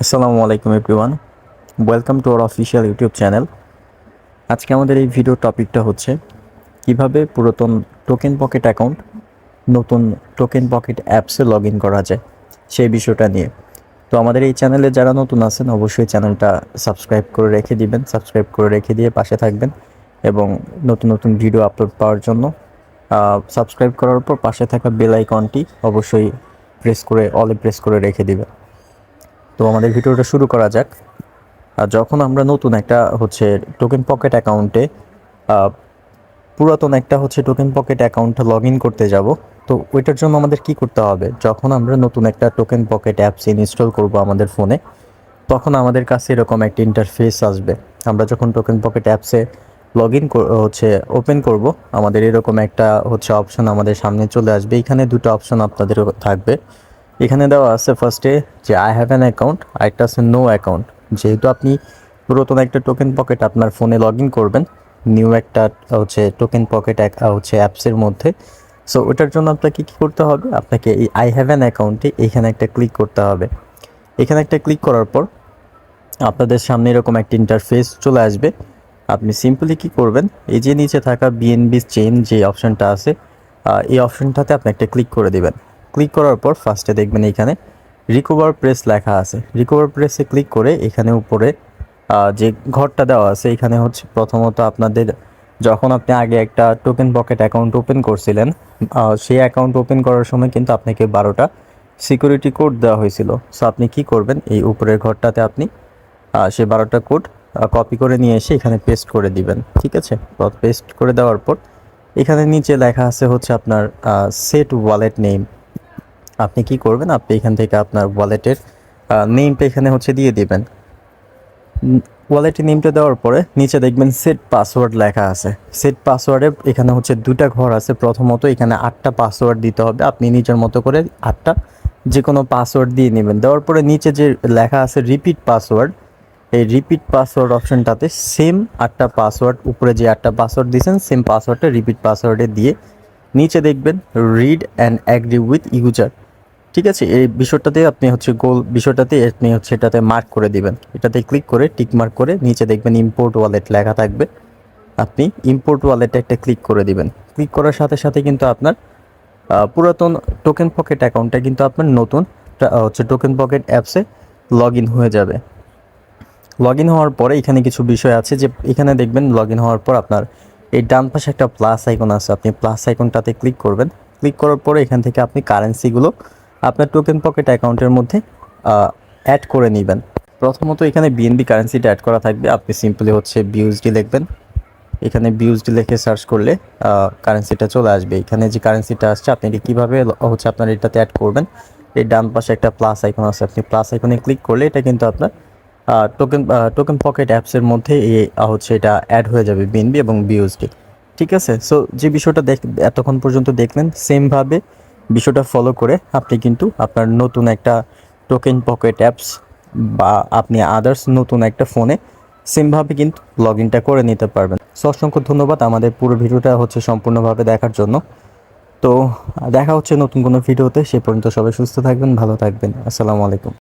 আসসালামু আলাইকুম everyone, welcome to our official YouTube channel. আজকে আমাদের এই ভিডিও টপিকটা হচ্ছে কিভাবে পুরাতন টোকেন পকেট অ্যাকাউন্ট নতুন টোকেন পকেট অ্যাপসে লগ ইন করা যায় সেই বিষয়টা নিয়ে। তো আমাদের এই চ্যানেলে যারা নতুন আছেন অবশ্যই চ্যানেলটা সাবস্ক্রাইব করে রেখে দিবেন, সাবস্ক্রাইব করে রেখে দিয়ে পাশে থাকবেন এবং নতুন নতুন ভিডিও আপলোড পাওয়ার জন্য সাবস্ক্রাইব করার পর পাশে থাকা বেল আইকনটি অবশ্যই প্রেস করে অলে প্রেস করে রেখে দিবেন। তো আমাদের ভিডিওটা শুরু করা যাক। আর যখন আমরা নতুন একটা টোকেন পকেট অ্যাকাউন্টে পুরাতন একটা টোকেন পকেট অ্যাকাউন্টে লগ ইন করতে যাব, তো ওইটার জন্য আমাদের কি করতে হবে? যখন আমরা নতুন একটা টোকেন পকেট অ্যাপস ইনস্টল করব আমাদের ফোনে, তখন আমাদের কাছে এরকম একটা ইন্টারফেস আসবে। আমরা যখন টোকেন পকেট অ্যাপসে লগ ইন ওপেন করব, আমাদের এরকম একটা অপশন আমাদের সামনে চলে আসবে। এখানে দুটো অপশন আপনাদের থাকবে। এখানে দেওয়া আছে ফার্স্টে যে আই হ্যাভ অ্যান অ্যাকাউন্ট, আরেকটা আছে নো অ্যাকাউন্ট। যেহেতু আপনি পুরাতন একটা টোকেন পকেট আপনার ফোনে লগ ইন করবেন নিউ একটা টোকেন পকেট অ্যাপসের মধ্যে, সো ওটার জন্য আপনাকে কী করতে হবে? আপনাকে এই আই হ্যাভ অ্যান অ্যাকাউন্টে এখানে একটা ক্লিক করতে হবে। এখানে একটা ক্লিক করার পর আপনাদের সামনে এরকম একটা ইন্টারফেস চলে আসবে। আপনি সিম্পলি কী করবেন, এই যে নিচে থাকা বিএনবি চেইন যে অপশানটা আছে, এই অপশানটাতে আপনি একটা ক্লিক করে দেবেন। ক্লিক করার পর ফার্স্টে দেখবেন এখানে রিকভার প্রেস লেখা আছে। রিকভার প্রেসে ক্লিক করে এখানে উপরে যে ঘরটা দেওয়া আছে, এখানে প্রথমত আপনাদের যখন আপনি আগে একটা টোকেন পকেট অ্যাকাউন্ট ওপেন করছিলেন, সেই অ্যাকাউন্ট ওপেন করার সময় কিন্তু আপনাকে 12টা সিকিউরিটি কোড দেওয়া হয়েছিল। সো আপনি কি করবেন, এই উপরের ঘরটাতে আপনি সেই 12টা কোড কপি করে নিয়ে এসে এখানে পেস্ট করে দিবেন। ঠিক আছে, পেস্ট করে দেওয়ার পর এখানে নিচে লেখা আছে আপনার সেট ওয়ালেট নেম। আপনি কি করবেন, আপনি এখান থেকে আপনার ওয়ালেটের নেমটা এখানে দিয়ে দিবেন। ওয়ালেটের নেমটা দেওয়ার পরে নিচে দেখবেন সেট পাসওয়ার্ড লেখা আছে। সেট পাসওয়ার্ডে এখানে দুটা ঘর আছে। প্রথমত এখানে 8টা পাসওয়ার্ড দিতে হবে। আপনি নিজের মতো করে 8টা যে কোনো পাসওয়ার্ড দিয়ে নেবেন। দেওয়ার পরে নিচে যে লেখা আছে রিপিট পাসওয়ার্ড, এই রিপিট পাসওয়ার্ড অপশনটাতে সেম 8টা পাসওয়ার্ড, উপরে যে 8টা পাসওয়ার্ড দিয়েছেন সেম পাসওয়ার্ডটা রিপিট পাসওয়ার্ডে দিয়ে নিচে দেখবেন read and agree with user. ঠিক আছে, এই বিষয়টাতে আপনি গোল বিষয়টাতে আপনি এটাতে মার্ক করে দিবেন। এটাতে ক্লিক করে টিক মার্ক করে নিচে দেখবেন ইম্পোর্ট ওয়ালেট লেখা থাকবে। আপনি ইম্পোর্ট ওয়ালেটে একটা ক্লিক করে দিবেন। ক্লিক করার সাথে সাথে কিন্তু আপনার পুরাতন টোকেন পকেট অ্যাকাউন্টটা কিন্তু আপনার নতুন টোকেন পকেট অ্যাপসে লগ ইন হয়ে যাবে। লগ ইন হওয়ার পরে এখানে কিছু বিষয় আছে, যে এখানে দেখবেন লগ ইন হওয়ার পর আপনার এই ডান পাশে একটা প্লাস আইকন আছে। আপনি প্লাস আইকনটাতে ক্লিক করবেন। ক্লিক করার পরে এখান থেকে আপনি কারেন্সিগুলো আপনার টোকেন পকেট অ্যাকাউন্টের মধ্যে অ্যাড করে নেবেন। প্রথমত এখানে বিএনবি কারেন্সিটা অ্যাড করা থাকবে। আপনি সিম্পলি বিউএসডি লিখবেন। এখানে বিউএসডি লিখে সার্চ করলে কারেন্সিটা চলে আসবে। এখানে যে কারেন্সিটা আসছে আপনি এটা কীভাবে আপনার এটাতে অ্যাড করবেন, এই ডান পাশে একটা প্লাস আইকন আছে। আপনি প্লাস আইকনে ক্লিক করলে এটা কিন্তু আপনার টোকেন পকেট অ্যাপসের মধ্যে এটা অ্যাড হয়ে যাবে বিএনবি এবং বিউএসডি। ঠিক আছে, সো যে বিষয়টা এতক্ষণ পর্যন্ত দেখলেন, সেমভাবে বিষয়টা ফলো করে আপনি কিন্তু আপনার নতুন একটা টোকেন পকেট অ্যাপস বা আপনি আদার্স নতুন একটা ফোনে সেমভাবে কিন্তু লগ ইনটা করে নিতে পারবেন। সো অসংখ্য ধন্যবাদ আমাদের পুরো ভিডিওটা সম্পূর্ণভাবে দেখার জন্য। তো দেখা হচ্ছে নতুন কোনো ভিডিওতে। সে পর্যন্ত সবাই সুস্থ থাকবেন, ভালো থাকবেন। আসসালামু আলাইকুম।